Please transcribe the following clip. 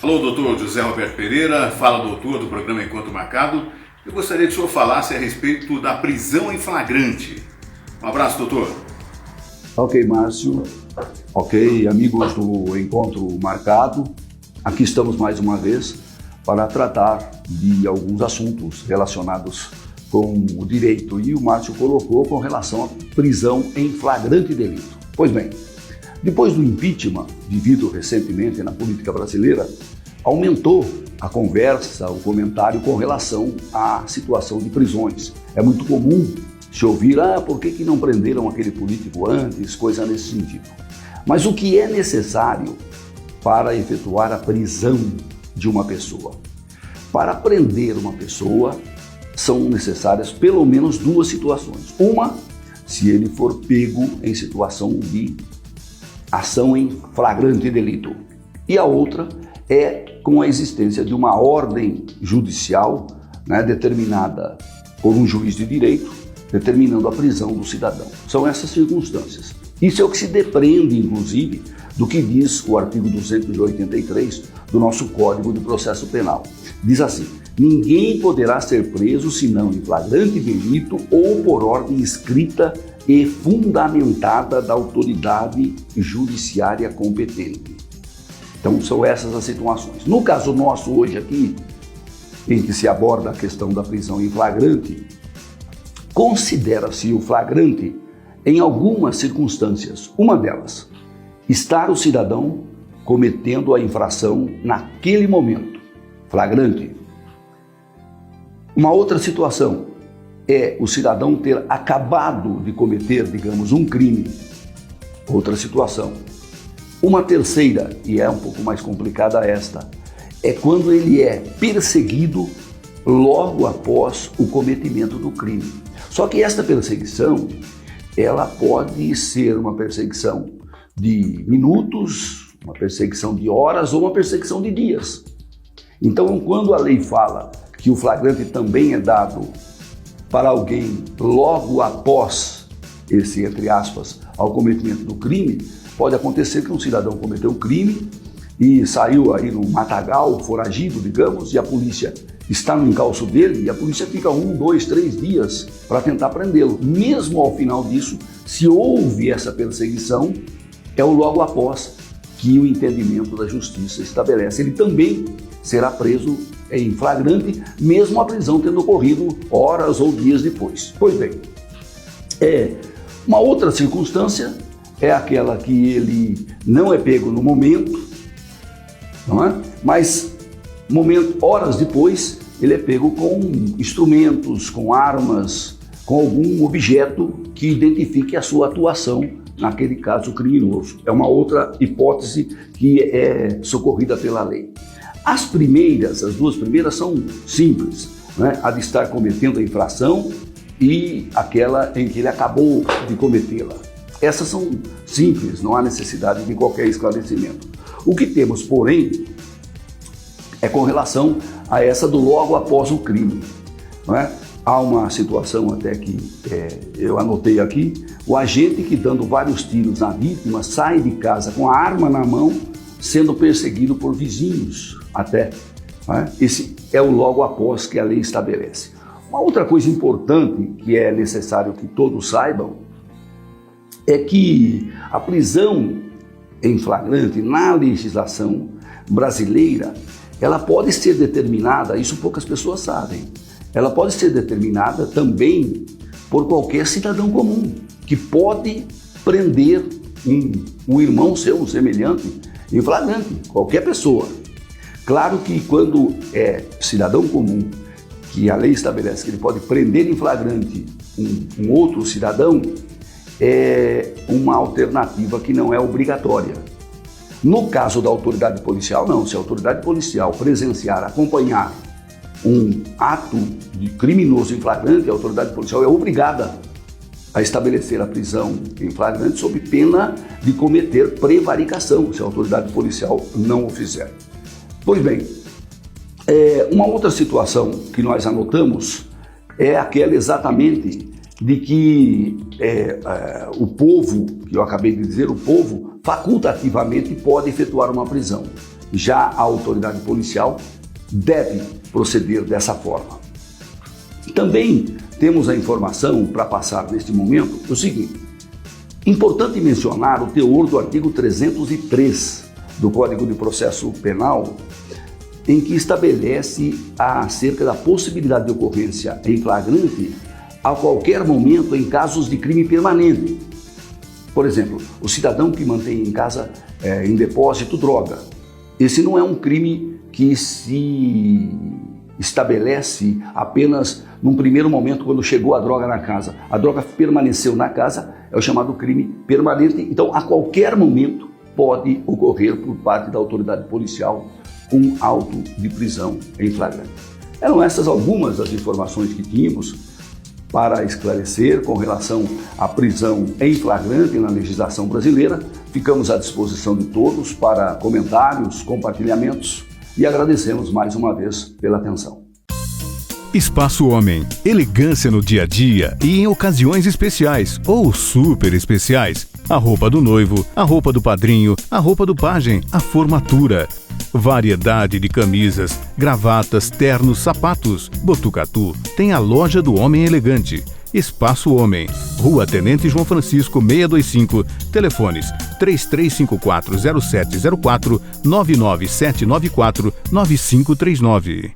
Alô, doutor José Roberto Pereira, fala doutor do programa Encontro Marcado. Eu gostaria que o senhor falasse a respeito da prisão em flagrante. Um abraço, doutor. Ok, Márcio. Ok, amigos do Encontro Marcado. Aqui estamos mais uma vez para tratar de alguns assuntos relacionados com o direito. E o Márcio colocou com relação à prisão em flagrante delito. Pois bem, depois do impeachment vivido recentemente na política brasileira, aumentou a conversa, o comentário com relação à situação de prisões. É muito comum se ouvir, por que não prenderam aquele político antes, coisa nesse sentido. Mas o que é necessário para efetuar a prisão de uma pessoa? Para prender uma pessoa, são necessárias pelo menos duas situações. Uma, se ele for pego em situação de ação em flagrante delito. E a outra é com a existência de uma ordem judicial, determinada por um juiz de direito, determinando a prisão do cidadão. São essas circunstâncias. Isso é o que se depreende, inclusive, do que diz o artigo 283 do nosso Código de Processo Penal. Diz assim: ninguém poderá ser preso senão em flagrante delito ou por ordem escrita e fundamentada da autoridade judiciária competente. Então são essas as situações. No caso nosso hoje aqui, em que se aborda a questão da prisão em flagrante, considera-se o flagrante em algumas circunstâncias. Uma delas, estar o cidadão cometendo a infração naquele momento. Flagrante. Uma outra situação é o cidadão ter acabado de cometer, digamos, um crime. Outra situação. Uma terceira, e é um pouco mais complicada esta, é quando ele é perseguido logo após o cometimento do crime. Só que esta perseguição, ela pode ser uma perseguição de minutos, uma perseguição de horas ou uma perseguição de dias. Então, quando a lei fala que o flagrante também é dado para alguém logo após esse, entre aspas, ao cometimento do crime, pode acontecer que um cidadão cometeu um crime e saiu aí no matagal, foragido, digamos, e a polícia está no encalço dele e a polícia fica 1, 2, 3 dias para tentar prendê-lo. Mesmo ao final disso, se houve essa perseguição, é o logo após que o entendimento da justiça estabelece. Ele também será preso em flagrante, mesmo a prisão tendo ocorrido horas ou dias depois. Pois bem, uma outra circunstância é aquela que ele não é pego no momento, não é? Mas horas depois ele é pego com instrumentos, com armas, com algum objeto que identifique a sua atuação naquele caso criminoso. É uma outra hipótese que é socorrida pela lei. As duas primeiras são simples, né? A de estar cometendo a infração e aquela em que ele acabou de cometê-la. Essas são simples, não há necessidade de qualquer esclarecimento. O que temos, porém, é com relação a essa do logo após o crime, não é? Há uma situação até que eu anotei aqui: o agente que, dando vários tiros na vítima, sai de casa com a arma na mão, sendo perseguido por vizinhos até. Né? Esse é o logo após que a lei estabelece. Uma outra coisa importante que é necessário que todos saibam é que a prisão em flagrante na legislação brasileira, ela pode ser determinada, isso poucas pessoas sabem, ela pode ser determinada também por qualquer cidadão comum, que pode prender um irmão seu, um semelhante, em flagrante, qualquer pessoa. Claro que quando é cidadão comum, que a lei estabelece que ele pode prender em flagrante um outro cidadão, é uma alternativa que não é obrigatória. No caso da autoridade policial, não. Se a autoridade policial presenciar, acompanhar um ato de criminoso em flagrante, a autoridade policial é obrigada a estabelecer a prisão em flagrante sob pena de cometer prevaricação, se a autoridade policial não o fizer. Pois bem, uma outra situação que nós anotamos é aquela exatamente de que o povo, que eu acabei de dizer, o povo facultativamente pode efetuar uma prisão. já a autoridade policial deve proceder dessa forma. Também temos a informação para passar neste momento o seguinte: importante mencionar o teor do artigo 303 do Código de Processo Penal, em que estabelece acerca da possibilidade de ocorrência em flagrante a qualquer momento em casos de crime permanente. Por exemplo, o cidadão que mantém em casa em depósito droga. Esse não é um crime que se estabelece apenas num primeiro momento quando chegou a droga na casa. A droga permaneceu na casa, é o chamado crime permanente. Então, a qualquer momento pode ocorrer por parte da autoridade policial um auto de prisão em flagrante. Eram essas algumas das informações que tínhamos para esclarecer com relação à prisão em flagrante na legislação brasileira. Ficamos à disposição de todos para comentários, compartilhamentos e agradecemos mais uma vez pela atenção. Espaço Homem, elegância no dia a dia e em ocasiões especiais ou super especiais. A roupa do noivo, a roupa do padrinho, a roupa do pajem, a formatura. Variedade de camisas, gravatas, ternos, sapatos. Botucatu tem a loja do Homem Elegante. Espaço Homem, Rua Tenente João Francisco 625, telefones 33540704, 997949539.